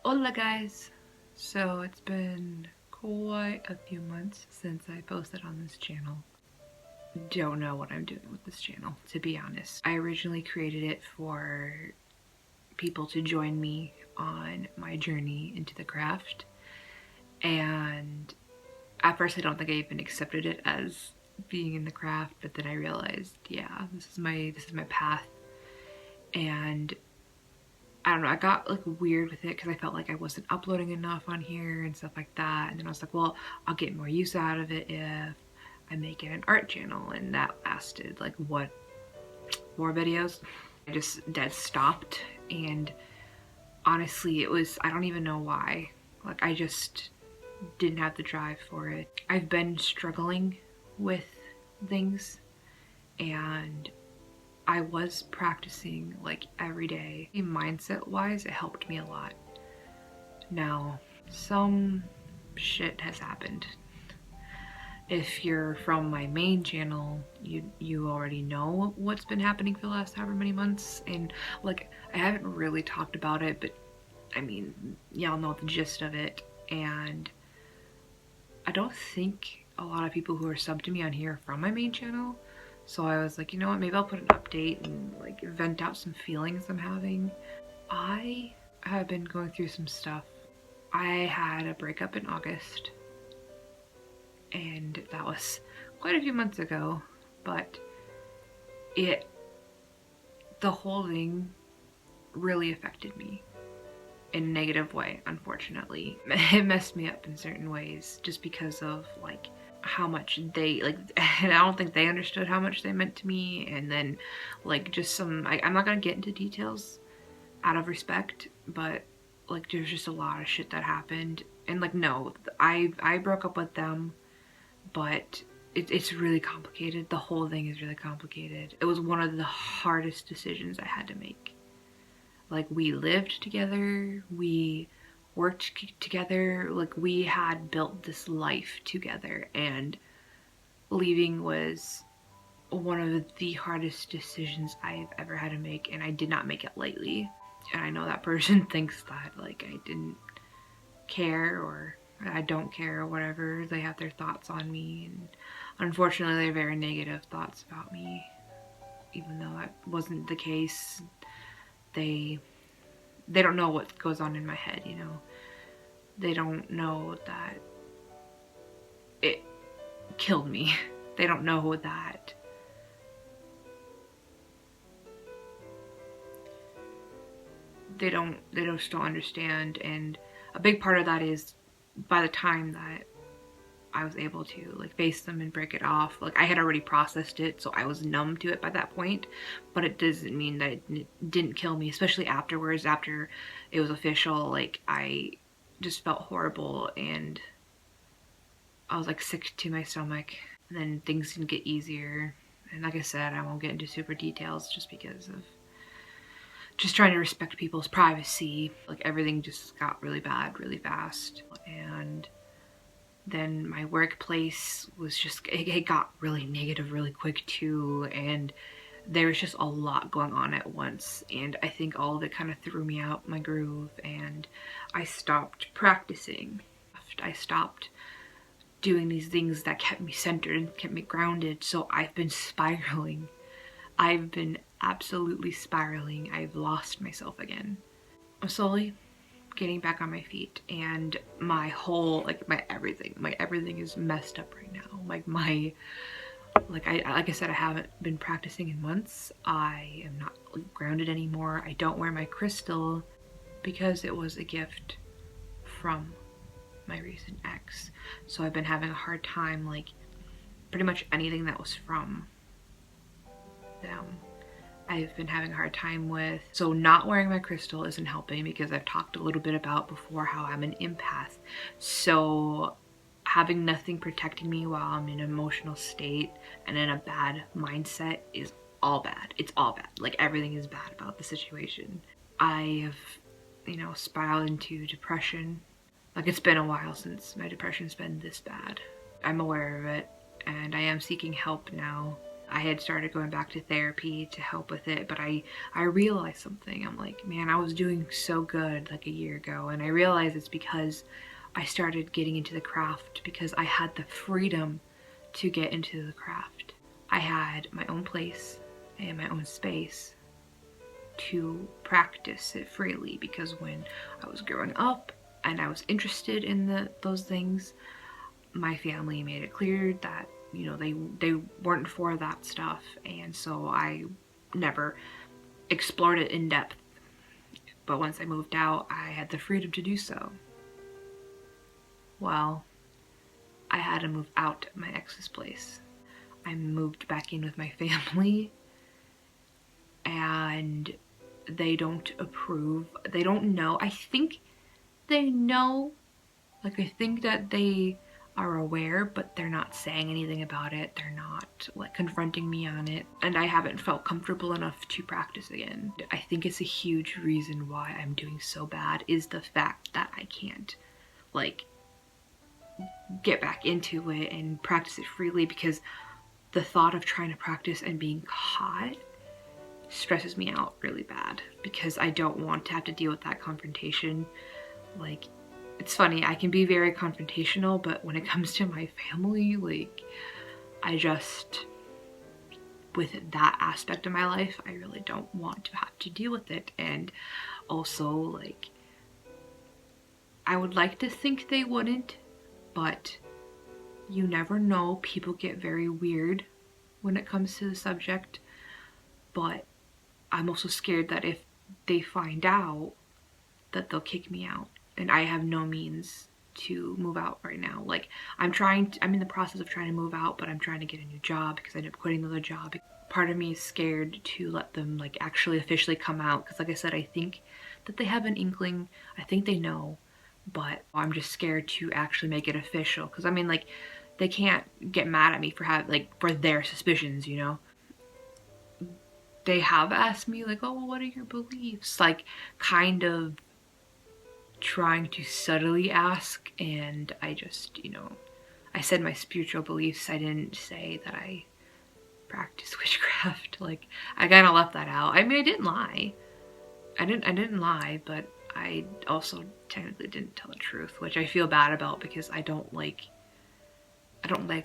Hola guys! So it's been quite a few months since I posted on this channel. Don't know what I'm doing with this channel, to be honest. I originally created it for people to join me on my journey into the craft, and at first I don't think I even accepted it as being in the craft, but then I realized, yeah, this is my path. And I don't know, I got like weird with it because I felt like I wasn't uploading enough on here and stuff like that. And then I was like, well, I'll get more use out of it if I make it an art channel. And that lasted like, what, 4 videos? I just dead stopped. And honestly, I don't even know why. Like, I just didn't have the drive for it. I've been struggling with things, and I was practicing like every day. Mindset wise, it helped me a lot. Now, some shit has happened. If you're from my main channel, you already know what's been happening for the last however many months, and like, I haven't really talked about it, but I mean, y'all know the gist of it. And I don't think a lot of people who are subbed to me on here are from my main channel. So I was like, you know what, maybe I'll put an update and like vent out some feelings I'm having. I have been going through some stuff. I had a breakup in August, and that was quite a few months ago, but the whole thing really affected me in a negative way, unfortunately. It messed me up in certain ways just because of like how much they and I don't think they understood how much they meant to me. And then like just I'm not gonna get into details out of respect, but like there's just a lot of shit that happened. And like, no, I broke up with them, but it's really complicated. The whole thing is really complicated. It was one of the hardest decisions I had to make. Like, we lived together, we worked together, like we had built this life together, and leaving was one of the hardest decisions I've ever had to make, and I did not make it lightly. And I know that person thinks that like I didn't care or I don't care or whatever. They have their thoughts on me, and unfortunately they're very negative thoughts about me, even though that wasn't the case. They don't know what goes on in my head, you know. They don't know that it killed me. They don't know that they just don't understand. And a big part of that is, by the time that I was able to like face them and break it off, like I had already processed it, so I was numb to it by that point. But it doesn't mean that it didn't kill me, especially afterwards, after it was official. Like, I just felt horrible, and I was like sick to my stomach. And then things didn't get easier, and like I said, I won't get into super details just because of just trying to respect people's privacy. Like, everything just got really bad really fast. And then my workplace was just, it got really negative really quick too, and there was just a lot going on at once, and I think all of it kind of threw me out my groove, and I stopped practicing. I stopped doing these things that kept me centered and kept me grounded. So I've been spiraling. I've been absolutely spiraling. I've lost myself again. I'm slowly getting back on my feet, and my whole my everything is messed up right now. Like I said, I haven't been practicing in months. I am not grounded anymore. I don't wear my crystal because it was a gift from my recent ex. So I've been having a hard time, like, pretty much anything that was from them I've been having a hard time with. So not wearing my crystal isn't helping, because I've talked a little bit about before how I'm an empath. So having nothing protecting me while I'm in an emotional state and in a bad mindset is all bad. It's all bad. Like, everything is bad about the situation. I have, you know, spiraled into depression. Like, it's been a while since my depression's been this bad. I'm aware of it, and I am seeking help now. I had started going back to therapy to help with it, but I realized something. I'm like, man, I was doing so good like a year ago, and I realized it's because I started getting into the craft because I had the freedom to get into the craft. I had my own place and my own space to practice it freely, because when I was growing up and I was interested in those things, my family made it clear that, you know, they weren't for that stuff, and so I never explored it in depth. But once I moved out, I had the freedom to do so. Well, I had to move out of my ex's place. I moved back in with my family, and they don't approve. They don't know. I think they know. Like, I think that they are aware, but they're not saying anything about it. They're not like confronting me on it, and I haven't felt comfortable enough to practice again. I think it's a huge reason why I'm doing so bad is the fact that I can't like get back into it and practice it freely, because the thought of trying to practice and being caught stresses me out really bad, because I don't want to have to deal with that confrontation. Like, it's funny, I can be very confrontational, but when it comes to my family, like, I just, with that aspect of my life, I really don't want to have to deal with it. And also, like, I would like to think they wouldn't, but you never know. People get very weird when it comes to the subject, but I'm also scared that if they find out, that they'll kick me out, and I have no means to move out right now. Like, I'm in the process of trying to move out, but I'm trying to get a new job because I ended up quitting another job. Part of me is scared to let them like actually officially come out, because like I said, I think that they have an inkling. I think they know, but I'm just scared to actually make it official, because I mean, like, they can't get mad at me for for their suspicions, you know? They have asked me like, oh, well, what are your beliefs? Like, kind of trying to subtly ask, and I just, you know, I said my spiritual beliefs. I didn't say that I practice witchcraft. Like, I kind of left that out. I mean, I didn't lie. I didn't lie, but I also technically didn't tell the truth, which I feel bad about, because I don't like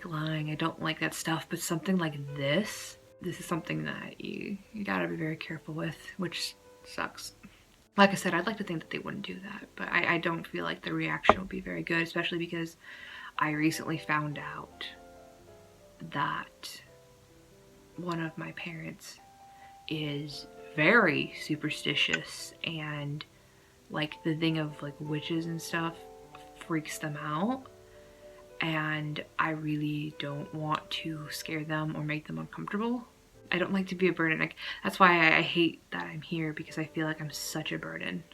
lying. I don't like that stuff. But something like this is something that you gotta be very careful with, which sucks. Like I said, I'd like to think that they wouldn't do that, but I don't feel like the reaction will be very good, especially because I recently found out that one of my parents is very superstitious, and like the thing of like witches and stuff freaks them out, and I really don't want to scare them or make them uncomfortable. I don't like to be a burden. Like, that's why I hate that I'm here, because I feel like I'm such a burden.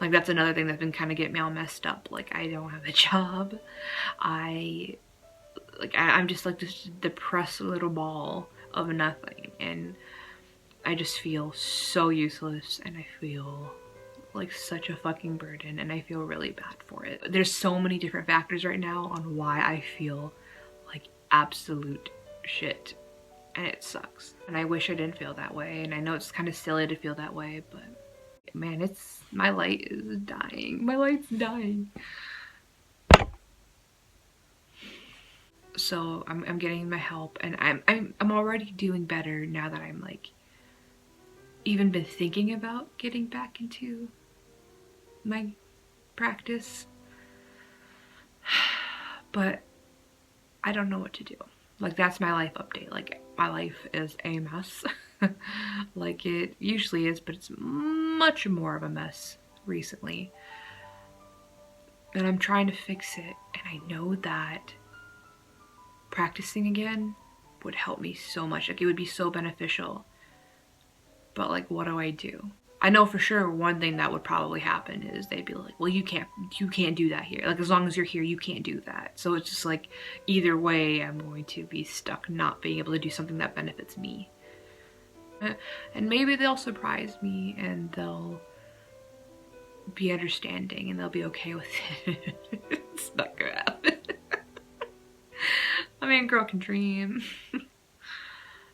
Like, that's another thing that's been kind of getting me all messed up. Like, I don't have a job. I'm just like this depressed little ball of nothing, and I just feel so useless, and I feel like such a fucking burden, and I feel really bad for it. There's so many different factors right now on why I feel like absolute shit, and it sucks. And I wish I didn't feel that way, and I know it's kind of silly to feel that way, but man, my light is dying. My light's dying. So I'm getting my help, and I'm already doing better now that I'm like even been thinking about getting back into my practice. But I don't know what to do. Like, that's my life update. Like, my life is a mess. Like it usually is, but it's much more of a mess recently. And I'm trying to fix it, and I know that practicing again would help me so much. Like, it would be so beneficial. But like, what do I do? I know for sure one thing that would probably happen is they'd be like, well, you can't do that here. Like, as long as you're here, you can't do that. So it's just like, either way, I'm going to be stuck not being able to do something that benefits me. And maybe they'll surprise me, and they'll be understanding, and they'll be okay with it. It's not gonna happen. I mean, girl can dream.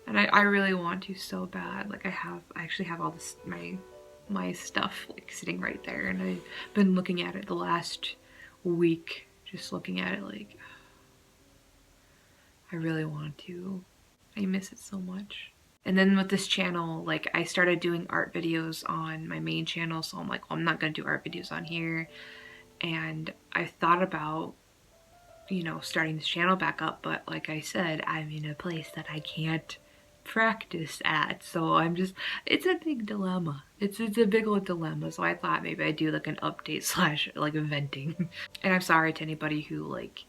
And I really want to so bad. Like I actually have all this, my stuff like sitting right there, and I've been looking at it the last week, just looking at it like, I really want to. I miss it so much. And then with this channel, like I started doing art videos on my main channel, so I'm like, well, I'm not gonna do art videos on here. And I thought about, you know, starting this channel back up, but like I said, I'm in a place that I can't practice at, so I'm just, it's a big dilemma. It's a big old dilemma. So I thought maybe I'd do like an update slash like venting. And I'm sorry to anybody who like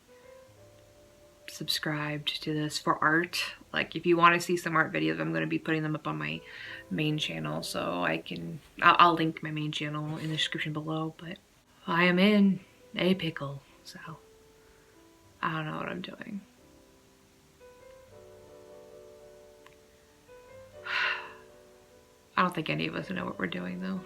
subscribed to this for art. Like if you want to see some art videos, I'm going to be putting them up on my main channel, so I'll link my main channel in the description below. But I am in a pickle, so I don't know what I'm doing. I don't think any of us know what we're doing though.